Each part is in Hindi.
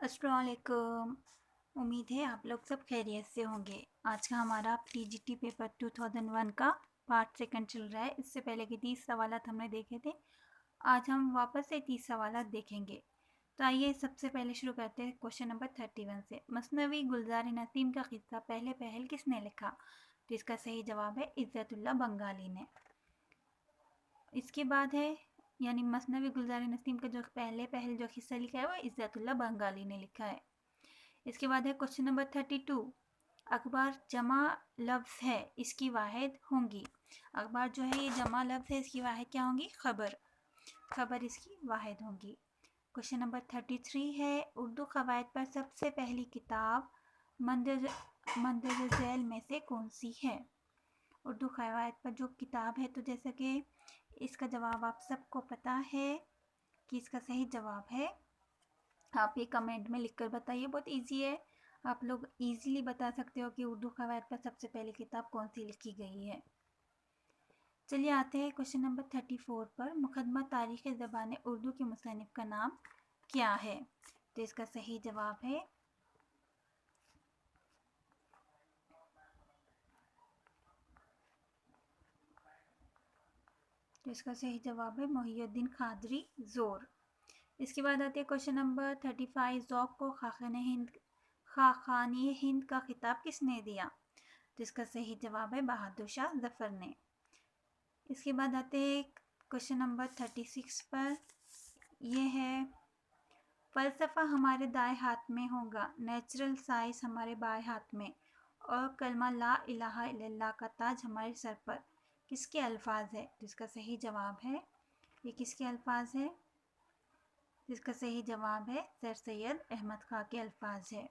अस्सलाम वालेकुम। उम्मीद है आप लोग सब खैरियत से होंगे। आज का हमारा टीजीटी पेपर 2001 का पार्ट सेकंड चल रहा है। इससे पहले के 30 सवालात हमने देखे थे। आज हम वापस से 30 सवालात देखेंगे। तो आइए सबसे पहले शुरू करते हैं क्वेश्चन नंबर 31 से। मसनवी गुलजार नसीम का किस्सा पहले पहल किसने लिखा? तो इसका सही जवाब है इज़्ज़तुल्लाह बंगाली ने। इसके बाद है यानी मसनवी गुलजार नसीम का जो पहले पहल जो हिस्सा लिखा है वो इज़्ज़तुल्लाह बंगाली ने लिखा है। इसके बाद है क्वेश्चन नंबर 32। अखबार जमा लफ्ज़ है, इसकी वाहिद होंगी। अखबार जो है ये जमा लफ्ज़ है, इसकी वाहिद क्या होंगी? खबर। खबर इसकी वाहिद होंगी। क्वेश्चन नंबर 33 है उर्दू क़वायद पर सबसे पहली किताब मंदरज झैल में से कौन सी है? उर्दू क़वायद पर जो किताब है, तो जैसा कि इसका जवाब आप सबको पता है कि इसका सही जवाब है, आप ये कमेंट में लिखकर बताइए। बहुत इजी है, आप लोग इजीली बता सकते हो कि उर्दू क़वायद पर सबसे पहली किताब कौन सी लिखी गई है। चलिए आते हैं क्वेश्चन नंबर 34 पर। मुकदमा तारीख़ ज़बान उर्दू के मुसन्निफ़ का नाम क्या है? तो इसका सही जवाब है मोहिउद्दीन क़ादरी ज़ोर। इसके बाद आते हैं क्वेश्चन नंबर 35। ज़ौक़ को खाक़ानी हिंद का खिताब किसने दिया? तो इसका सही जवाब है बहादुर शाह ज़फ़र ने। इसके बाद आते हैं क्वेश्चन नंबर 36 पर। यह है फ़लसफ़ा हमारे दाएं हाथ में होगा, नेचुरल साइंस हमारे बाएं हाथ में, और कलमा ला इलाहा इल्लल्लाह का ताज हमारे सर पर किसके अल्फाज है? तो इसका सही जवाब है, ये किसके अल्फाज है? जिसका सही जवाब है सर सैयद अहमद खां के अल्फाज है।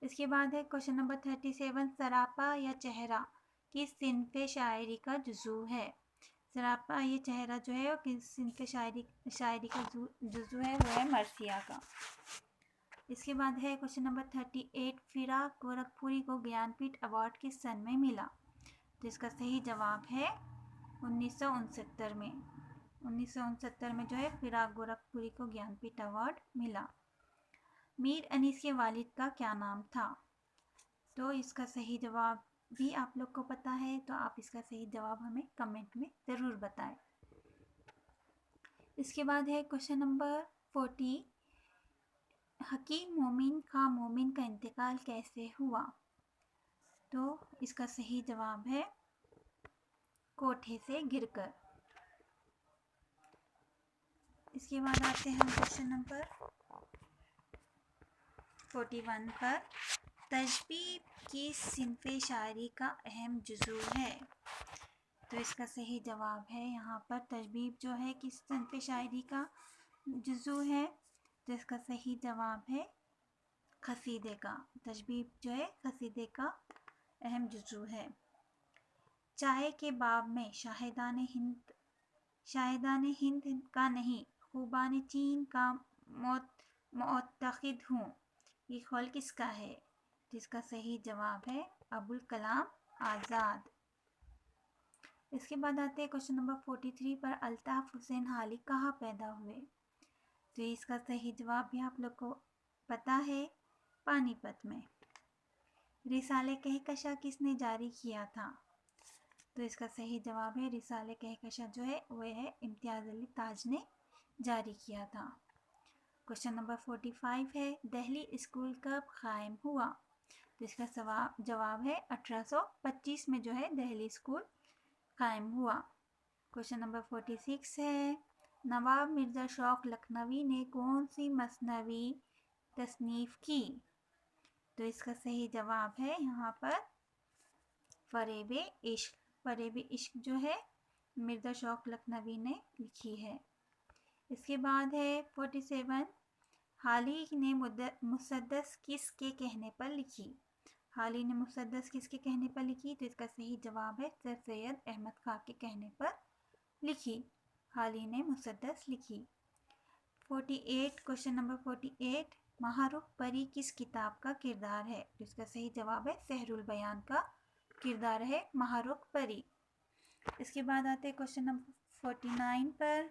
इसके बाद है क्वेश्चन नंबर 37। सरापा या चेहरा किस सिन्फ़ शायरी का जुज़ू है? सरापा ये चेहरा जो है वो किस सिन्फ़ शायरी का जुज़ू है? वो है मरसिया का। इसके बाद है क्वेश्चन नंबर 38। फिराक गोरखपुरी को ज्ञानपीठ अवार्ड किस सन में मिला? तो इसका सही जवाब है 1969 में। 1969 में जो है फिराक गोरखपुरी को ज्ञानपीठ अवार्ड मिला। मीर अनीस के वालिद का क्या नाम था? तो इसका सही जवाब भी आप लोग को पता है, तो आप इसका सही जवाब हमें कमेंट में ज़रूर बताएं। इसके बाद है क्वेश्चन नंबर 40। हकीम मोमिन खां मोमिन का इंतकाल कैसे हुआ? तो इसका सही जवाब है कोठे से गिरकर। इसके बाद आते हैं क्वेश्चन नंबर 41 पर। तजबीब किस सिन्फ़ शायरी का अहम जुज़ू है? तो इसका सही जवाब है यहाँ पर तजबीब जो है किस सिन्फ़ शायरी का जुज़ू है? तो इसका सही जवाब है क़सीदे का। तजबीब जो है क़सीदे का अहम जुज़ू है। चाय के बाब में शाहिदान हिंद का नहीं, ख़ुबान चीन का मुअत्तक़िद हूँ, ये कौल किसका है? जिसका सही जवाब है अबुल कलाम आज़ाद। इसके बाद आते हैं क्वेश्चन नंबर 43 पर। अल्ताफ़ हुसैन हाली कहाँ पैदा हुए? तो इसका सही जवाब भी आप लोग को पता है, पानीपत में। रिसाले कहकशा किसने जारी किया था? तो इसका सही जवाब है रिसाले कहकशा जो है वह है इम्तियाज़ अली ताज ने जारी किया था। क्वेश्चन नंबर 45 है दिल्ली स्कूल कब कायम हुआ? तो इसका जवाब है 1825 में जो है दिल्ली स्कूल कायम हुआ। क्वेश्चन नंबर 46 है नवाब मिर्ज़ा शौक़ लखनवी ने कौन सी मसनवी तसनीफ़ की? तो इसका सही जवाब है यहाँ पर फ़रेब इश्क। फ़रेब इश्क जो है मिर्ज़ा शौक़ लखनवी ने लिखी है। इसके बाद है 47। हाली ने मुसद्दस किसके कहने पर लिखी? हाली ने मुसद्दस किसके कहने पर लिखी? तो इसका सही जवाब है सर सैयद अहमद खां के कहने पर लिखी। हाली ने मुसद्दस लिखी। 48। Question number 48। महारुख परी किस किताब का किरदार है? तो इसका सही जवाब है सहरुल बयान का किरदार है महारुख परी। इसके बाद आते हैं क्वेश्चन नंबर 49 पर।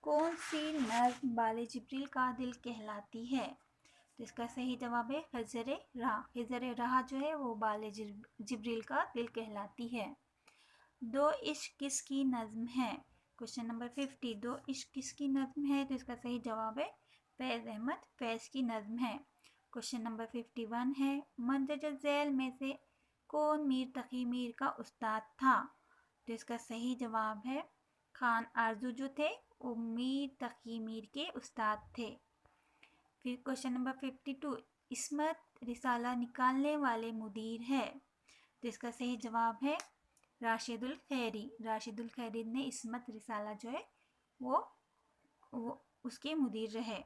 कौन सी नज़्म बाले जिब्रील का दिल कहलाती है? तो इसका सही जवाब है हिजर राह। हिजर राह जो है वो बाले जिब्रील का दिल कहलाती है। दो इश्क किसकी नज़्म है? Question number 50। दो इश्क किसकी नज़्म है? तो इसका सही जवाब है फैज़ अहमद फैज़ की नज़्म है। क्वेश्चन नंबर 51 है मंदरजा झैल में से कौन मीर तकी मीर का उस्ताद था? तो इसका सही जवाब है खान आरजू जो थे वो मीर तकी मीर के उस्ताद थे। फिर क्वेश्चन नंबर 52 इस्मत रिसाला निकालने वाले मुदीर है? तो इसका सही जवाब है राशिदुल खैरी। राशिदुल खैरी ने इस्मत रिसाला जो है वो उसके मुदीर रहे।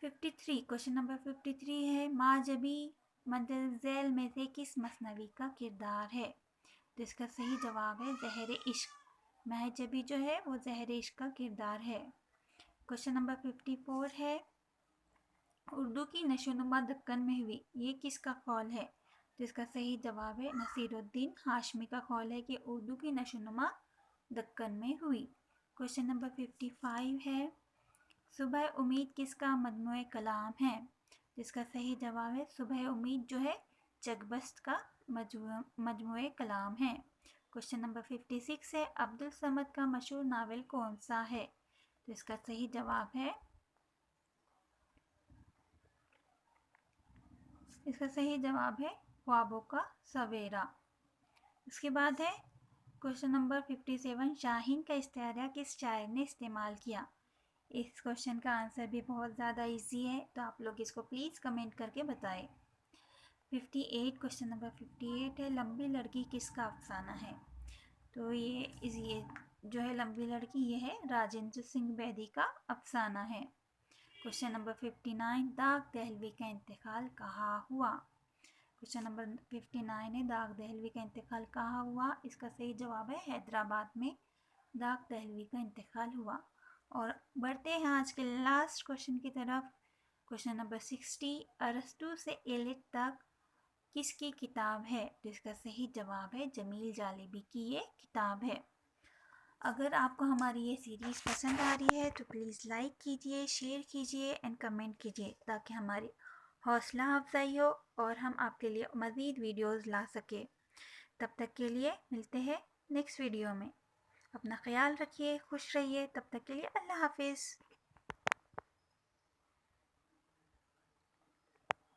53 क्वेश्चन नंबर 53 है माजबी मंदरज़ैल में से किस मसनवी का किरदार है? तो इसका सही जवाब है ज़हर इश्क। महजबी जो है वो ज़हर इश्क का किरदार है। क्वेश्चन नंबर 54 है उर्दू की नशोनुमा दक्कन में हुई, ये किसका कौल है? तो इसका सही जवाब है नसीरुद्दीन हाशमी का कौल है कि उर्दू की नशोनुमा दक्कन में हुई। क्वेश्चन नंबर 55 है सुबह उम्मीद किसका मजमूए कलाम है? तो इसका सही जवाब है सुबह उम्मीद जो है चकबस्त का मजमूए कलाम है। क्वेश्चन नंबर 56 है अब्दुल समद का मशहूर नावल कौन सा है? तो इसका सही जवाब है ख्वाबों का सवेरा। इसके बाद है क्वेश्चन नंबर 57 शाहीन का इस्तेआरा किस शायर ने इस्तेमाल किया? इस क्वेश्चन का आंसर भी बहुत ज़्यादा इजी है तो आप लोग इसको प्लीज़ कमेंट करके बताएं। 58 क्वेश्चन नंबर 58 है लंबी लड़की किसका अफसाना है? तो ये जो है लंबी लड़की ये है राजेंद्र सिंह बेदी का अफसाना है। क्वेश्चन नंबर 59 दाग दहलवी का इंतकाल कहाँ हुआ? क्वेश्चन नंबर 59 है दाग दहलवी का इंतकाल कहाँ हुआ? इसका सही जवाब है हैदराबाद में दाग दहलवी का इंतकाल हुआ। और बढ़ते हैं आज के लास्ट क्वेश्चन की तरफ। क्वेश्चन नंबर 60 अरस्तू से एलिट तक किसकी किताब है? तो इसका सही जवाब है जमील जालिबी की ये किताब है। अगर आपको हमारी ये सीरीज़ पसंद आ रही है तो प्लीज़ लाइक कीजिए, शेयर कीजिए एंड कमेंट कीजिए ताकि हमारी हौसला अफजाई हो और हम आपके लिए मज़ीद वीडियोस ला सके। तब तक के लिए मिलते हैं नेक्स्ट वीडियो में। अपना ख्याल रखिए, खुश रहिए। तब तक के लिए अल्लाह हाफिज़।